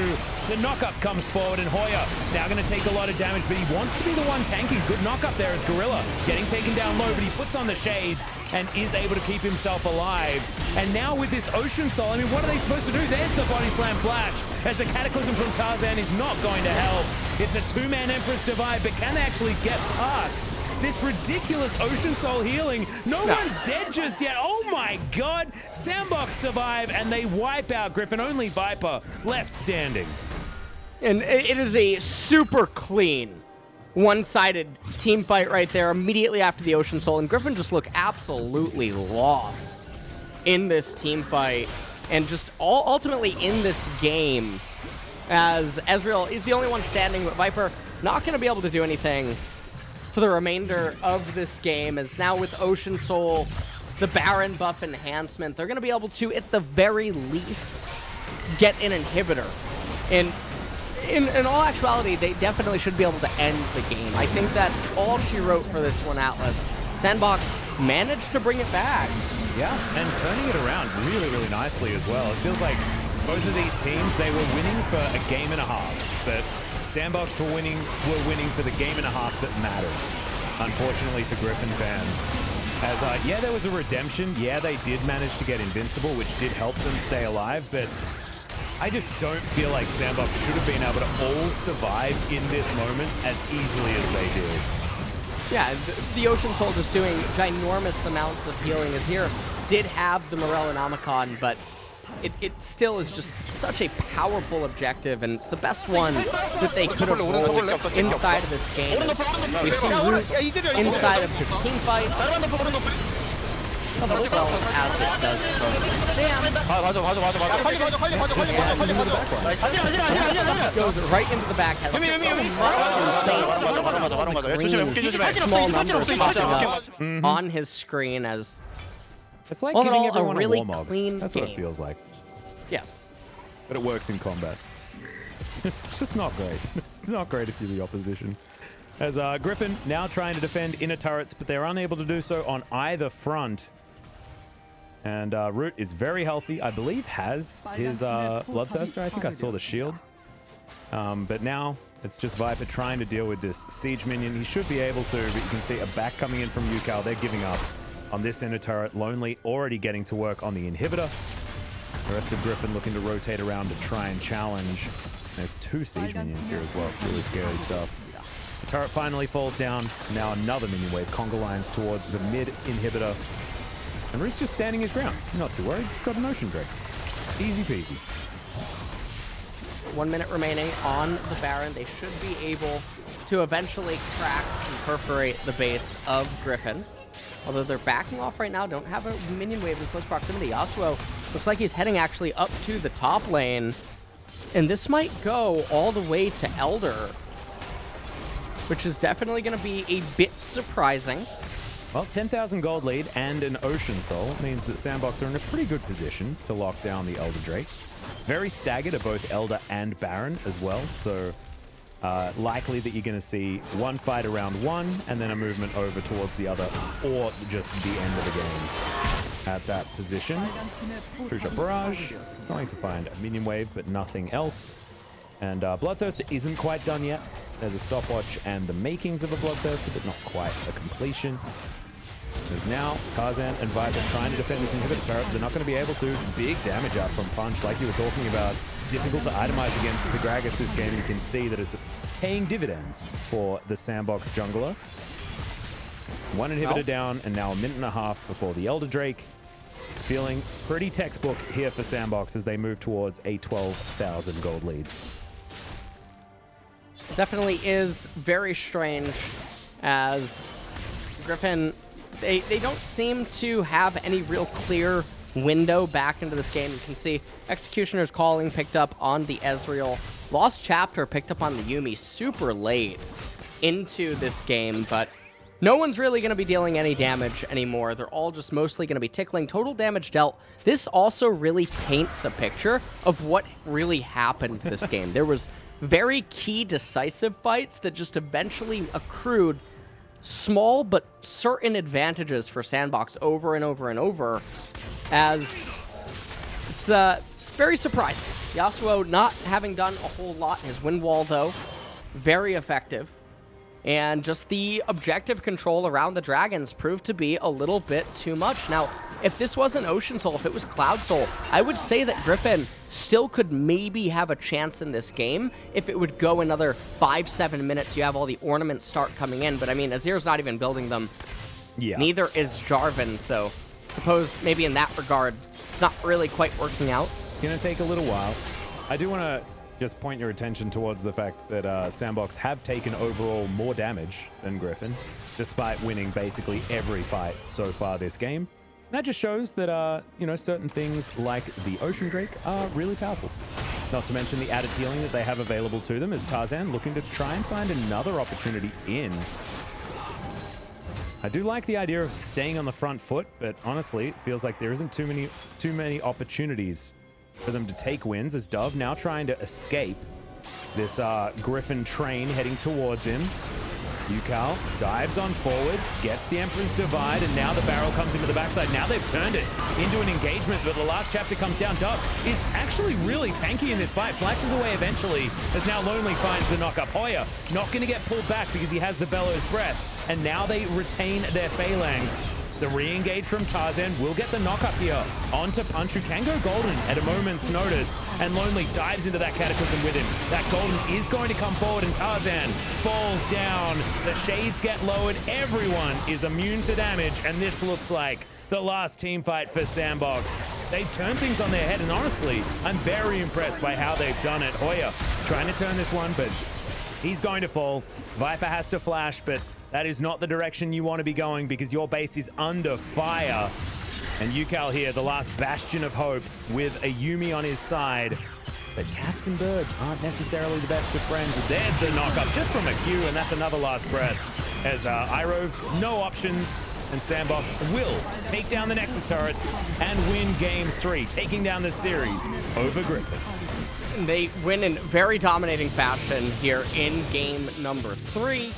The knockup comes forward, and Hoya now going to take a lot of damage, but he wants to be the one tanking. Good knockup there as Gorilla getting taken down low, but he puts on the shades and is able to keep himself alive. And now with this Ocean Soul, I mean, what are they supposed to do? There's the body slam flash as the Cataclysm from Tarzan is not going to help. It's a two-man Empress divide, but can they actually get past this ridiculous Ocean Soul healing? No one's dead just yet. Oh my god. SANDBOX survive and they wipe out Griffin. Only Viper left standing. And it is a super clean one-sided team fight right there immediately after the Ocean Soul. And Griffin just look absolutely lost in this team fight and just ultimately in this game, as Ezreal is the only one standing, but Viper not going to be able to do anything for the remainder of this game, as now with Ocean Soul, the Baron buff enhancement, they're going to be able to, at the very least, get an inhibitor. And in all actuality, they definitely should be able to end the game. I think that's all she wrote for this one, Atlas. SANDBOX managed to bring it back. Yeah, and turning it around really, really nicely as well. It feels like both of these teams, they were winning for a game and a half, but SANDBOX were winning for the game and a half that mattered, unfortunately for Griffin fans. As, yeah, there was a redemption. Yeah, they did manage to get invincible, which did help them stay alive, but I just don't feel like SANDBOX should have been able to all survive in this moment as easily as they did. Yeah, the Ocean Soul just doing ginormous amounts of healing as here did have the Morellonomicon, but it still is just such a powerful objective, and it's the best one that they could have rolled inside of this game. We see Root inside of his team fight. Well, as it does goes right into the back head. Small numbers popping up on his screen as it's like giving everyone a really warm-ups. clean That's game. what it feels like. Yes. But it works in combat. It's just not great. It's not great if you're the opposition. As Griffin now trying to defend inner turrets, but they're unable to do so on either front. And Root is very healthy. I believe has his Bloodthirster. I think I saw the shield. But now it's just Viper trying to deal with this Siege minion. He should be able to, but you can see a back coming in from Yukal. They're giving up on this inner turret. Lonely already getting to work on the inhibitor. The rest of Griffin looking to rotate around to try and challenge. There's two Siege minions here as well. It's really scary stuff. The turret finally falls down. Now another minion wave. Conga lines towards the mid inhibitor. And Root's just standing his ground. Not too worried. He's got an Ocean Drake. Easy peasy. 1 minute remaining on the Baron. They should be able to eventually crack and perforate the base of Griffin. Although they're backing off right now, don't have a minion wave in close proximity. Yasuo looks like he's heading actually up to the top lane. And this might go all the way to Elder, which is definitely going to be a bit surprising. Well, 10,000 gold lead and an Ocean Soul means that SANDBOX are in a pretty good position to lock down the Elder Drake. Very staggered at both Elder and Baron as well, so likely that you're going to see one fight around one and then a movement over towards the other, or just the end of the game at that position. True Shot Barrage, going to find a minion wave, but nothing else. And Bloodthirster isn't quite done yet. There's a stopwatch and the makings of a Bloodthirster, but not quite a completion. There's now Tarzan and Viper trying to defend this inhibitor turret. They're not going to be able to. Big damage out from Punch, like you were talking about. Difficult to itemize against the Gragas this game. You can see that it's paying dividends for the SANDBOX jungler. One inhibitor down, and now a minute and a half before the Elder Drake. It's feeling pretty textbook here for SANDBOX as they move towards a 12,000 gold lead. Definitely is very strange, as Griffin, they don't seem to have any real clear window back into this game. You can see Executioner's Calling picked up on the Ezreal. Lost Chapter picked up on the Yuumi super late into this game, but no one's really going to be dealing any damage anymore. They're all just mostly going to be tickling. Total damage dealt. This also really paints a picture of what really happened this game. There was very key decisive fights that just eventually accrued small but certain advantages for SANDBOX over and over and over, as it's very surprising. Yasuo not having done a whole lot. His wind wall, though, very effective. And just the objective control around the dragons proved to be a little bit too much. Now, if this wasn't Ocean Soul, if it was Cloud Soul, I would say that Griffin still could maybe have a chance in this game if it would go another 5-7 minutes. You have all the ornaments start coming in, but I mean, Azir's not even building them. Yeah. Neither is Jarvan, so suppose maybe in that regard, it's not really quite working out. It's going to take a little while. I do want to just point your attention towards the fact that SANDBOX have taken overall more damage than Griffin, despite winning basically every fight so far this game. And that just shows that, you know, certain things like the Ocean Drake are really powerful. Not to mention the added healing that they have available to them as Tarzan looking to try and find another opportunity in. I do like the idea of staying on the front foot, but honestly, it feels like there isn't too many opportunities for them to take wins, as Dove now trying to escape this Griffin train heading towards him. Yukal dives on forward, gets the Emperor's Divide, and now the barrel comes into the backside. Now they've turned it into an engagement, but the last chapter comes down. Dove is actually really tanky in this fight. Flashes away eventually, as now Lonely finds the knock-up. Hoya not going to get pulled back because he has the Bellows Breath, and now they retain their Phalanx. The re-engage from Tarzan will get the knock-up here onto Punch, who can go golden at a moment's notice, and Lonely dives into that Cataclysm with him. That golden is going to come forward, and Tarzan falls down. The shades get lowered. Everyone is immune to damage, and this looks like the last team fight for SANDBOX. They turn things on their head, and honestly, I'm very impressed by how they've done it. Hoya trying to turn this one, but he's going to fall. Viper has to flash, but that is not the direction you want to be going because your base is under fire. And Yukal here, the last bastion of hope with a Yuumi on his side. But cats and birds aren't necessarily the best of friends. There's the knock-up just from a Q, and that's another last breath. As Iroh, no options, and SANDBOX will take down the Nexus turrets and win Game 3, taking down the series over Griffin. They win in very dominating fashion here in game number 3.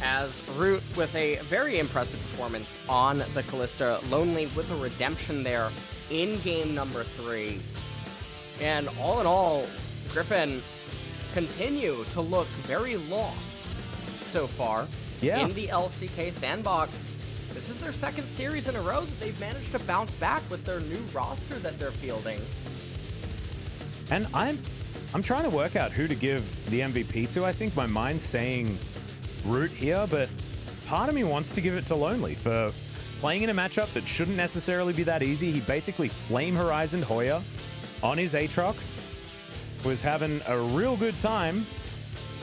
As Root with a very impressive performance on the Callista, Lonely with a redemption there in game number 3. And all in all, Griffin continue to look very lost so far in the LCK SANDBOX. This is their second series in a row that they've managed to bounce back with their new roster that they're fielding. And I'm trying to work out who to give the MVP to. I think my mind's saying Root here, but part of me wants to give it to Lonely for playing in a matchup that shouldn't necessarily be that easy. He basically Flame Horizoned Hoya on his Aatrox, was having a real good time,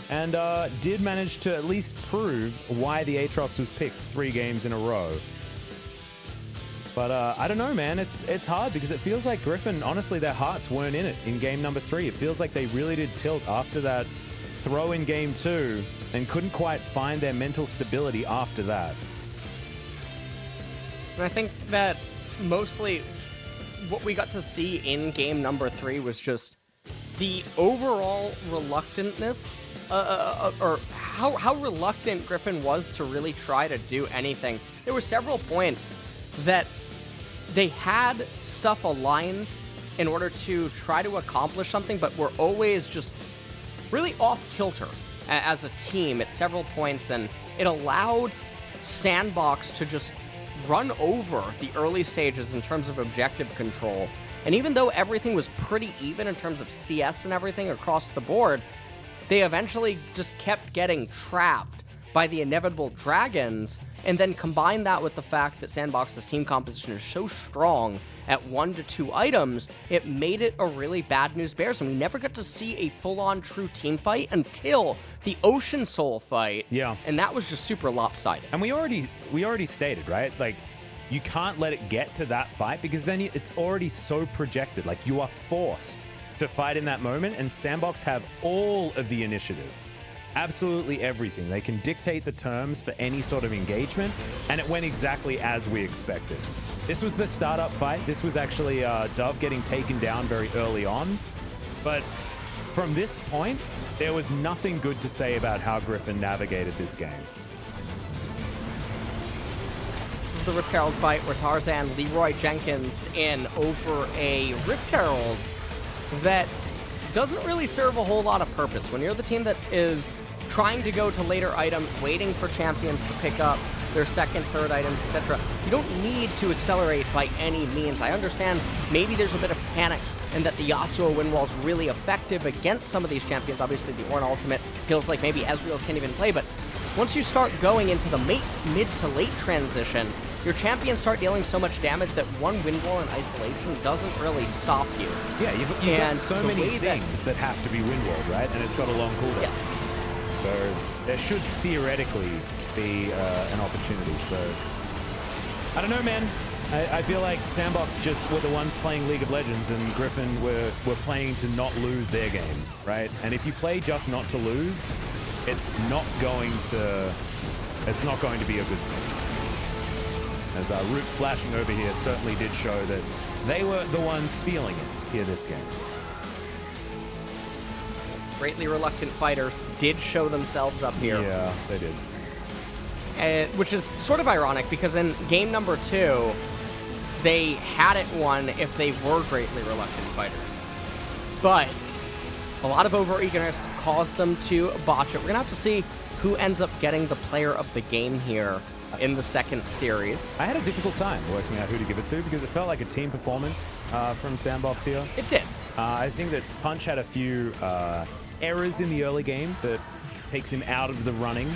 and did manage to at least prove why the Aatrox was picked 3 games in a row. But I don't know, man. It's hard because it feels like Griffin, honestly, their hearts weren't in it in game number 3. It feels like they really did tilt after that throw in game 2 and couldn't quite find their mental stability after that. And I think that mostly what we got to see in game number 3 was just the overall reluctantness, or how reluctant Griffin was to really try to do anything. There were several points that they had stuff aligned in order to try to accomplish something, but were always just really off kilter as a team at several points, and it allowed SANDBOX to just run over the early stages in terms of objective control. And even though everything was pretty even in terms of CS and everything across the board, they eventually just kept getting trapped by the inevitable dragons, and then combine that with the fact that SANDBOX's team composition is so strong at 1 to 2 items, it made it a really bad news bears, and we never got to see a full-on true team fight until the Ocean Soul fight. Yeah. And that was just super lopsided. And we already stated, right? Like, you can't let it get to that fight because then it's already so projected. Like, you are forced to fight in that moment, and SANDBOX have all of the initiative. Absolutely everything. They can dictate the terms for any sort of engagement, and it went exactly as we expected. This was the startup fight. This was actually Dove getting taken down very early on. But from this point, there was nothing good to say about how Griffin navigated this game. the Rift Herald fight where Tarzan Leroy Jenkins in over a Rift Herald that doesn't really serve a whole lot of purpose. When you're the team that is trying to go to later items, waiting for champions to pick up their second, third items, etc., you don't need to accelerate by any means. I understand maybe there's a bit of panic and that the Yasuo win wall is really effective against some of these champions. Obviously, the Ornn ultimate feels like maybe Ezreal can't even play, but once you start going into the mid to late transition, your champions start dealing so much damage that one win wall in isolation doesn't really stop you. Yeah, you've got so many things that have to be win walled, right? And it's got a long cooldown. Yeah. So there should theoretically be an opportunity. So I don't know, man. I feel like SANDBOX just were the ones playing League of Legends, and Griffin were playing to not lose their game, right? And if you play just not to lose, it's not going to be a good thing. As Root flashing over here certainly did show that they were the ones feeling it here this game. Greatly reluctant fighters did show themselves up here. Yeah, they did. Which is sort of ironic because in game number 2, they had it won if they were greatly reluctant fighters. But a lot of overeagerness caused them to botch it. We're going to have to see who ends up getting the player of the game here in the second series. I had a difficult time working out who to give it to because it felt like a team performance from SANDBOX here. It did. I think that Punch had a few errors in the early game that takes him out of the running.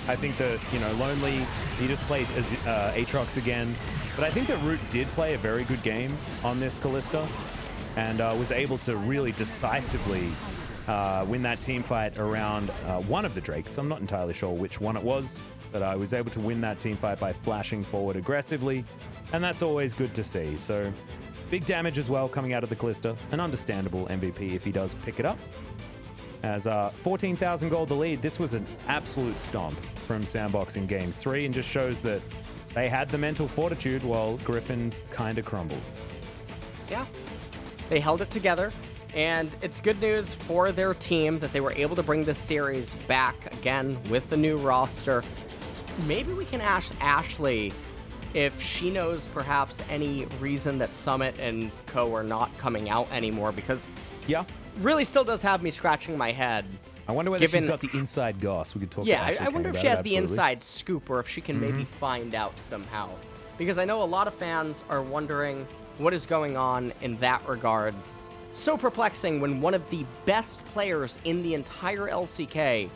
I think that, Lonely, he just played as Aatrox again. But I think that Root did play a very good game on this Kalista and was able to really decisively win that team fight around one of the Drakes. I'm not entirely sure which one it was, but I was able to win that team fight by flashing forward aggressively, and that's always good to see. So big damage as well coming out of the Kalista. An understandable MVP if he does pick it up. As 14,000 gold the lead, this was an absolute stomp from SANDBOX in Game 3 and just shows that they had the mental fortitude while Griffin's kind of crumbled. Yeah, they held it together, and it's good news for their team that they were able to bring this series back again with the new roster. Maybe we can ask Ashley if she knows perhaps any reason that Summit and Co are not coming out anymore, because really still does have me scratching my head. I wonder whether she's got the inside goss. We could talk about I wonder if she has the inside scoop or if she can maybe find out somehow. Because I know a lot of fans are wondering what is going on in that regard. So perplexing when one of the best players in the entire LCK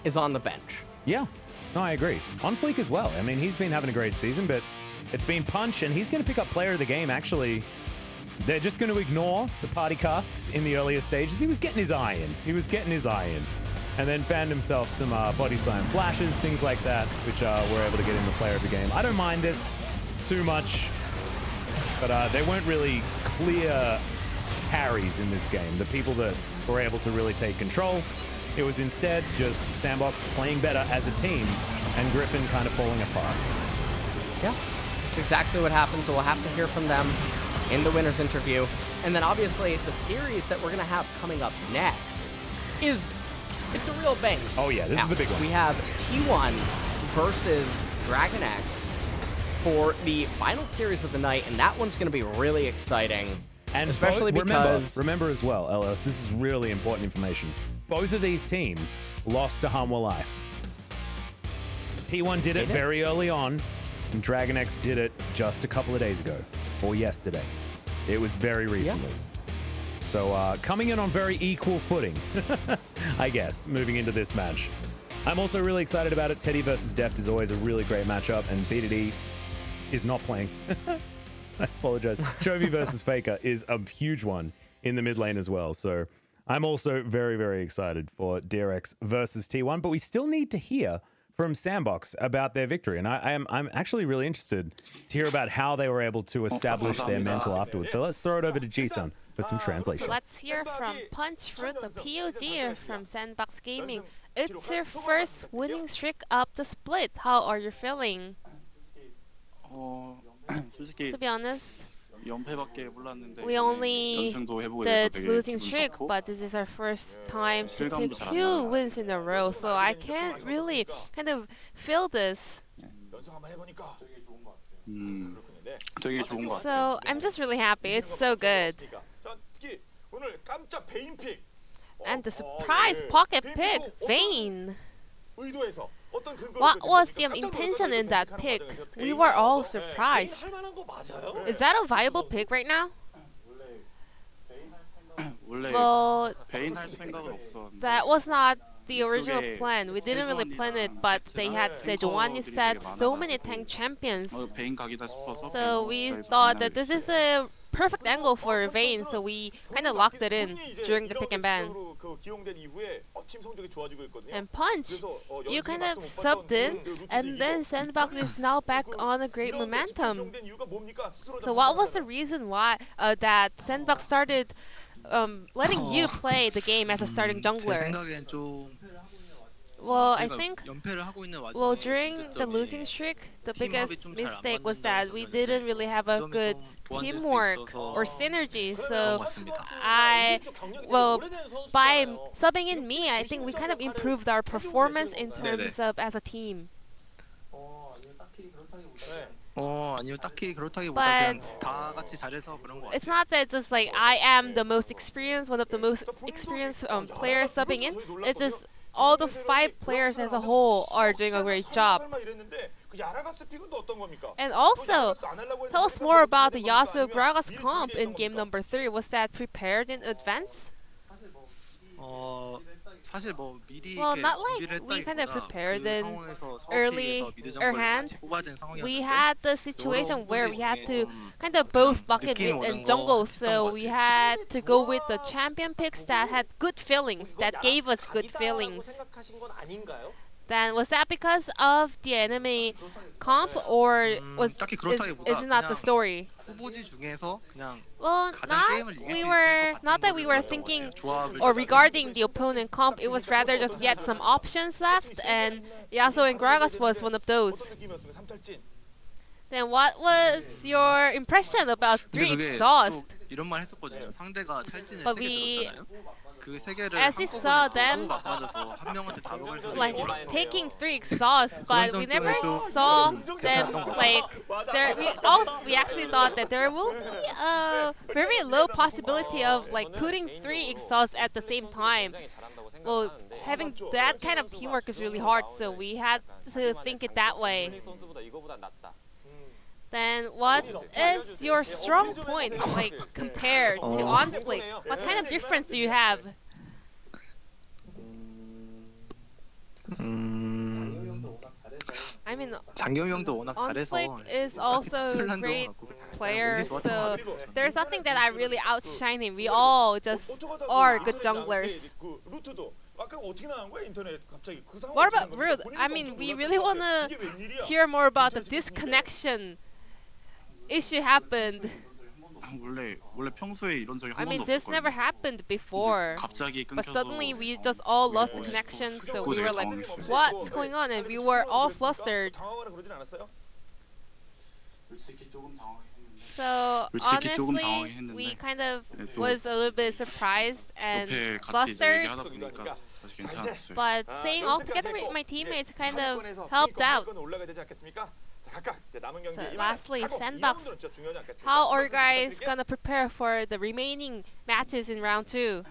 is on the bench. Yeah, no, I agree. On fleek as well. I mean, he's been having a great season, but it's been Punch, and he's going to pick up player of the game, actually. They're just going to ignore the party casks in the earlier stages. He was getting his eye in. And then found himself some body slam flashes, things like that, which were able to get him the player of the game. I don't mind this too much, but they weren't really clear carries in this game. The people that were able to really take control, it was instead just SANDBOX playing better as a team and Griffin kind of falling apart. Yeah, that's exactly what happened, so we'll have to hear from them in the winner's interview. And then obviously the series that we're going to have coming up next it's a real bang. Oh yeah, this is the big one. We have T1 versus Dragon X for the final series of the night, and that one's going to be really exciting. And especially because... Remember as well, LS, this is really important information. Both of these teams lost to Hanwha Life. T1 did it very early on, and Dragon X did it just a couple of days ago, or yesterday. It was very recently. So coming in on very equal footing, I guess, moving into this match. I'm also really excited about it. Teddy versus Deft is always a really great matchup, and BDD is not playing. I apologize. Chovy versus Faker is a huge one in the mid lane as well. So I'm also very, very excited for DRX versus T1, but we still need to hear from SANDBOX about their victory. And I'm actually really interested to hear about how they were able to establish their mental afterwards. So let's throw it over to Jisun for some translation. Let's hear from Punch Fruit, the POG from SANDBOX Gaming. It's your first winning streak of the split. How are you feeling? To be honest, we only did losing streak, but this is our first time to pick 2 wins in a row, so I can't really kind of feel this. 되게 좋은 것 같아요. So I'm just really happy. It's so good. And the surprise pocket pick, Vayne. What was the intention in that pick? We were all surprised. Is that a viable pick right now? 원래 Well, 베인 할 생각은 없었는데 that was not the original plan. We didn't really plan it, but they had Sejuani you said so many tank champions. 베인 각이다 싶어서 So we thought that this is a perfect angle for Vayne, so we kind of locked it in during the pick and ban. And Punch, you kind of subbed in, and then SANDBOX is now back on a great momentum. So what was the reason why that SANDBOX started letting you play the game as a starting 제 jungler? 생각엔 좀 Well, I 저희가 think 연패를 하고 있는 와중에 well during the 전적이 losing streak, the 팀합이 biggest 좀잘안 mistake was 맞는다는 that we 점에서 didn't really have a 점이 good 좀 보완될 수 teamwork 있어서 or synergy. 그런 So 것 같습니다. well, by subbing in me, I think we kind of improved our performance in terms of as a team. 아니요 딱히 그렇다기보다 But 그냥 다 같이 잘해서 그런 것 it's 같아요. not that just like I am the most experienced, one of the most experienced players subbing in. It's just all the 5 players as a whole are doing a great job. And also, tell us more about the Yasuo Gragas comp in game number 3. Was that prepared in advance? 사실 뭐 미리 Well, 이렇게 not like 준비를 we kind of 했다기보다 prepared 그 in 상황에서 early 사업회의에서 미드 our 정보를 hand. 같이 뽑아야 되는 상황이었는데 We had the situation where we had to kind of both bucket 느낌이 mid and 오는 거 jungle, 했던 so 것 we 같아요. had to go with the champion picks that had good feelings, that gave us good feelings. Then was that because of the enemy comp, or was 딱히 is 그렇다기보다 it not the 그냥 story? 후보지 중에서 그냥 Well, 가장 not 게임을 이길 we 수 were 있을 것 not 같은 that we were 거를 thinking 조합을 or 좀 regarding the opponent comp. It was rather just yet some options left, and Yasuo and Gragas was one of those. Then what was your impression about 근데 3 그게 exhaust? 또 이런 말 했었거든요. 상대가 탈진을 But 3개 we- 들었잖아요. 그 3개를 as we saw them, 막 맞아서 한 명한테 다 먹을 수 like 있는 taking 3 exhausts, but we never 좀 saw them like there. We actually thought that there will be a very low possibility of like putting 3 exhausts at the same time. Well, having that kind of teamwork is really hard, so we had to think it that way. Then what is your strong point like compared to on-split? What kind of difference do you have? I mean, 장경이 형도 워낙 잘해서 on-split is also a 틀난 great 적은 없고 player, 운이 좋았던 것 so 같아요. there's nothing that I really outshine him. We all just are good junglers. What about Rude? I mean, we really want to hear more about the disconnection issue happened. 원래 평소에 이런 적이 I 한 mean, 번도 this never 없었거든요. happened before. 갑자기 But 끊겨서 suddenly we just all lost the connection, so we were like, what's going on? And we were all flustered. So 솔직히 조금 honestly, 당황했는데 we kind of 네, 또 was a little bit surprised and 옆에 같이 이제 flustered. 얘기하다 보니까 다시 괜찮았어요. But staying all together with my teammates kind of helped out. So lastly, SANDBOX, how are you guys gonna prepare for the remaining matches in round 2?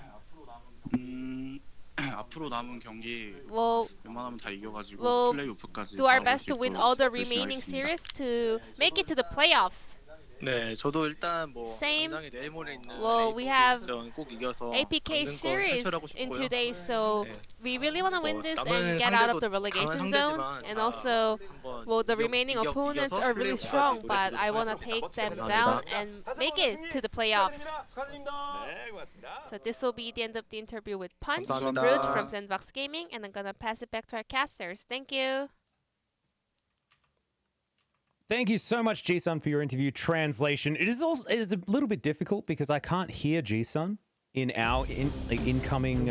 앞으로 남은 경기 We'll 웬만하면 다 이겨가지고 we'll 플레이오프까지 do our 바라볼 best 수 to win 있도록 all the 열심히 remaining 하겠습니다. series to make it to the playoffs. 네, 저도 일단 뭐 Same. 당장에 내일 모레 있는 Well, we have 꼭 이겨서 APK 강등권 series 탈출하고 in 싶고요. 2 days, so 네. we really want to win this 남은 and get out of 상대도 the relegation 강한 zone. 상대지만 And 다 also, 한번 well, the 이겨- remaining 이겨- opponents 이겨서 are really 플레이오프까지 strong, 노려보도록 but I want to take them down and make it to the playoffs. So this will be the end of the interview with Punch, 감사합니다. Root from SANDBOX Gaming, and I'm gonna pass it back to our casters. Thank you. Thank you so much, Jisun, for your interview translation. It is also a little bit difficult because I can't hear Jisun in our incoming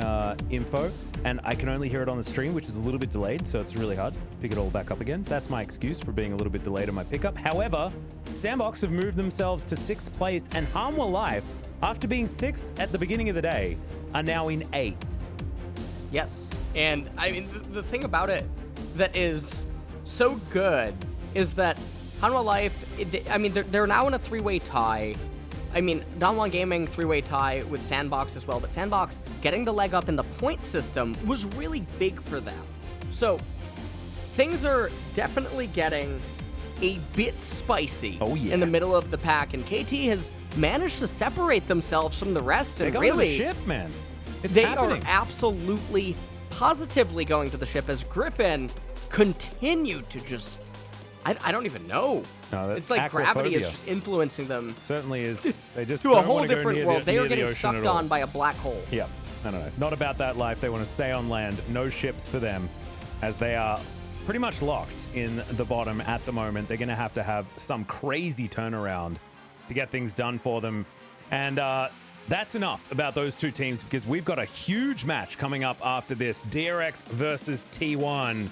info, and I can only hear it on the stream, which is a little bit delayed, so it's really hard to pick it all back up again. That's my excuse for being a little bit delayed on my pickup. However, SANDBOX have moved themselves to 6th place, and Harmwell Life, after being 6th at the beginning of the day, are now in 8th. Yes, and I mean the thing about it that is so good is that Hanwha Life, I mean, they're now in a 3-way tie. I mean, Donwan Gaming 3-way tie with SANDBOX as well, but SANDBOX getting the leg up in the point system was really big for them. So things are definitely getting a bit spicy in the middle of the pack, and KT has managed to separate themselves from the rest. And They're going really, to the ship, man. It's they happening. are absolutely, positively going to the ship as Griffin continued to just, I don't even know. No, that's it's like gravity is aquaphobia. just influencing them Certainly is. They just to a don't whole wanna go different near world. They near are the getting ocean sucked at all. on by a black hole. Yeah, I don't know. Not about that life. They want to stay on land. No ships for them, as they are pretty much locked in the bottom at the moment. They're going to have some crazy turnaround to get things done for them. And that's enough about those two teams, because we've got a huge match coming up after this. DRX versus T1.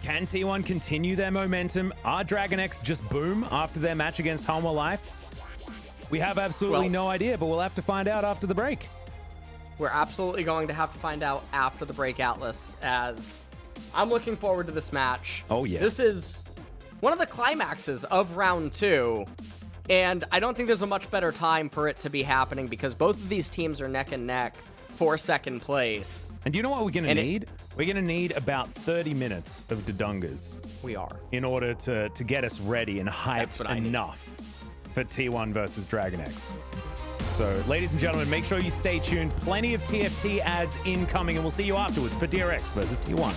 Can T1 continue their momentum? Are DragonX just boom after their match against Hanwha Life? We have absolutely no idea, but we'll have to find out after the break. We're absolutely going to have to find out after the break, Atlas, as I'm looking forward to this match. Oh, yeah. This is one of the climaxes of round 2, and I don't think there's a much better time for it to be happening, because both of these teams are neck and neck for second place. And do you know what we're going to need? We're going to need about 30 minutes of Dodongas. We are. In order to get us ready and hyped enough for T1 versus DragonX. So, ladies and gentlemen, make sure you stay tuned. Plenty of TFT ads incoming, and we'll see you afterwards for DRX versus T1.